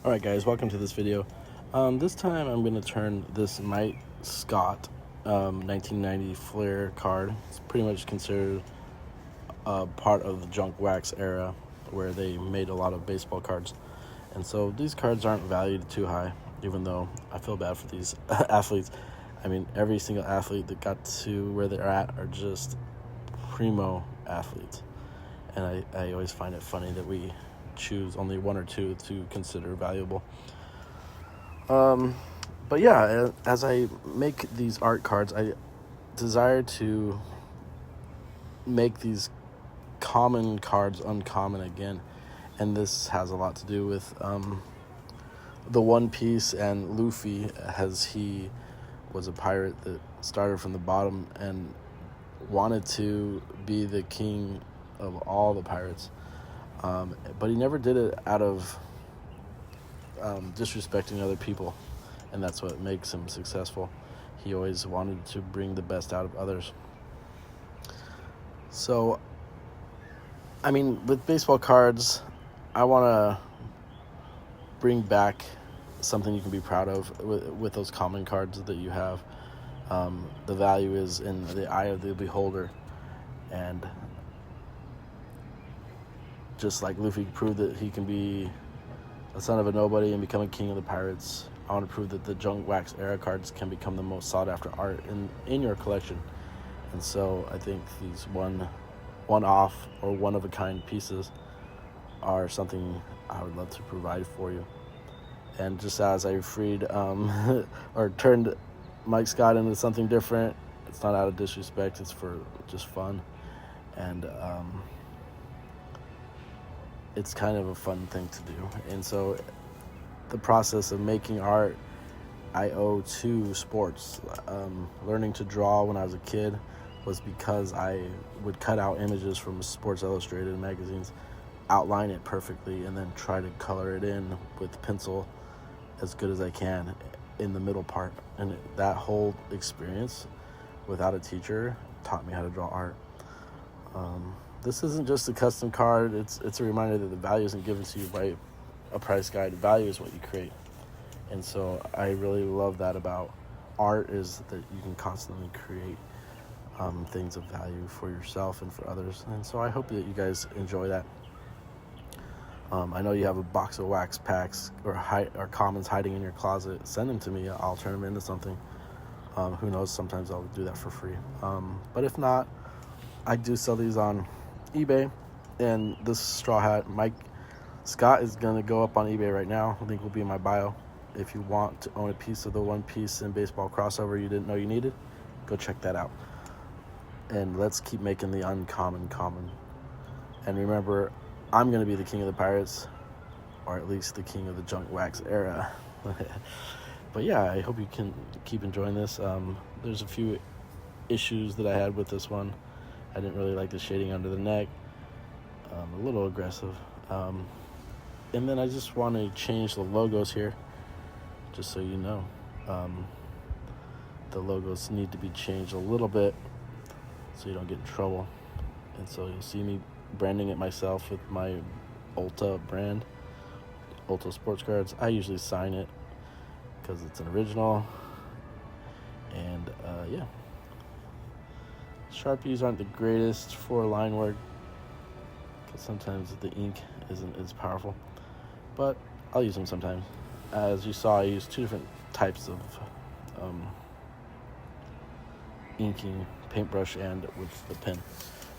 Alright guys, welcome to this video. This time I'm going to turn this Mike Scott 1990 Flair card. It's pretty much considered part of the junk wax era where they made a lot of baseball cards. And so these cards aren't valued too high, even though I feel bad for these athletes. I mean, every single athlete that got to where they're at are just primo athletes. And I always find it funny that we choose only one or two to consider valuable. But yeah, as I make these art cards, I desire to make these common cards uncommon again. And this has a lot to do with the One Piece and Luffy, as he was a pirate that started from the bottom and wanted to be the king of all the pirates. But he never did it out of disrespecting other people, and that's what makes him successful. He always wanted to bring the best out of others. So, I mean, with baseball cards, I want to bring back something you can be proud of with those common cards that you have. The value is in the eye of the beholder, and just like Luffy proved that he can be a son of a nobody and become a king of the pirates, I want to prove that the junk wax era cards can become the most sought after art in your collection. And so I think these one-off or one-of-a-kind pieces are something I would love to provide for you. And just as I freed or turned Mike Scott into something different, it's not out of disrespect, it's for just fun. And it's kind of a fun thing to do. And so the process of making art I owe to sports. Learning to draw when I was a kid was because I would cut out images from Sports Illustrated magazines, outline it perfectly, and then try to color it in with pencil as good as I can in the middle part. And that whole experience without a teacher taught me how to draw art. This isn't just a custom card. It's a reminder that the value isn't given to you by a price guide. The value is what you create. And so I really love that about art, is that you can constantly create things of value for yourself and for others. And so I hope that you guys enjoy that. I know you have a box of wax packs or commons hiding in your closet. Send them to me. I'll turn them into something. Who knows? Sometimes I'll do that for free. But if not, I do sell these on eBay, and this straw hat Mike Scott is going to go up on eBay right now. Link will be in my bio. If you want to own a piece of the One Piece and baseball crossover you didn't know you needed, go check that out. And let's keep making the uncommon common. And remember, I'm going to be the king of the pirates, or at least the king of the junk wax era. But yeah, I hope you can keep enjoying this. There's a few issues that I had with this one. I didn't really like the shading under the neck, a little aggressive. And then I just want to change the logos here, just so you know. The logos need to be changed a little bit so you don't get in trouble. And so you'll see me branding it myself with my Ulta brand, Ulta Sports Cards. I usually sign it because it's an original. And yeah. Sharpies aren't the greatest for line work because sometimes the ink isn't as powerful, but I'll use them sometimes. As you saw, I used two different types of inking, paintbrush and with the pen.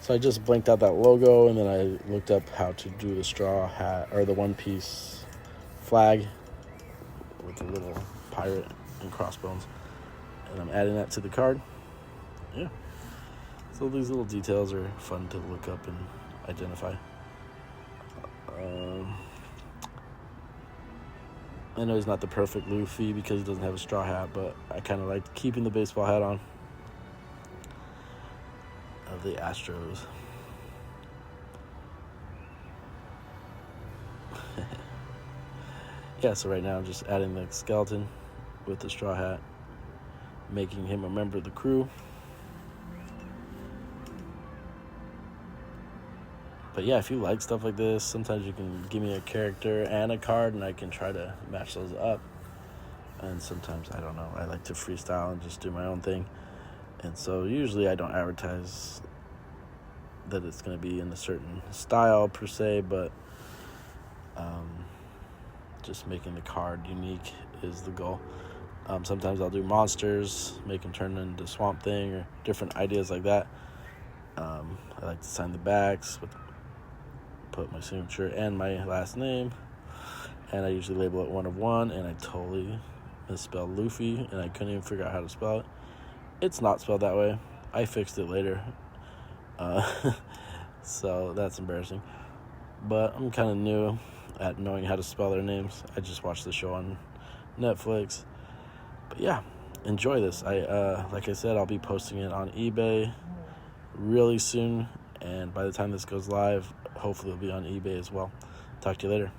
So I just blanked out that logo, and then I looked up how to do the straw hat or the One Piece flag with the little pirate and crossbones, and I'm adding that to the card. Yeah. So these little details are fun to look up and identify. I know he's not the perfect Luffy because he doesn't have a straw hat, but I kind of like keeping the baseball hat on of the Astros. Yeah, so right now I'm just adding the skeleton with the straw hat, making him a member of the crew. But yeah, if you like stuff like this, sometimes you can give me a character and a card, and I can try to match those up. And sometimes, I don't know, I like to freestyle and just do my own thing. And so usually I don't advertise that it's going to be in a certain style per se, but just making the card unique is the goal. Sometimes I'll do monsters, make them turn into Swamp Thing, or different ideas like that. I like to sign the backs, put my signature and my last name, and I usually label it 1 of 1, and I totally misspelled Luffy, and I couldn't even figure out how to spell it. It's not spelled that way. I fixed it later. So that's embarrassing. But I'm kind of new at knowing how to spell their names. I just watched the show on Netflix. But yeah, enjoy this. Like I said, I'll be posting it on eBay really soon. And by the time this goes live, hopefully it'll be on eBay as well. Talk to you later.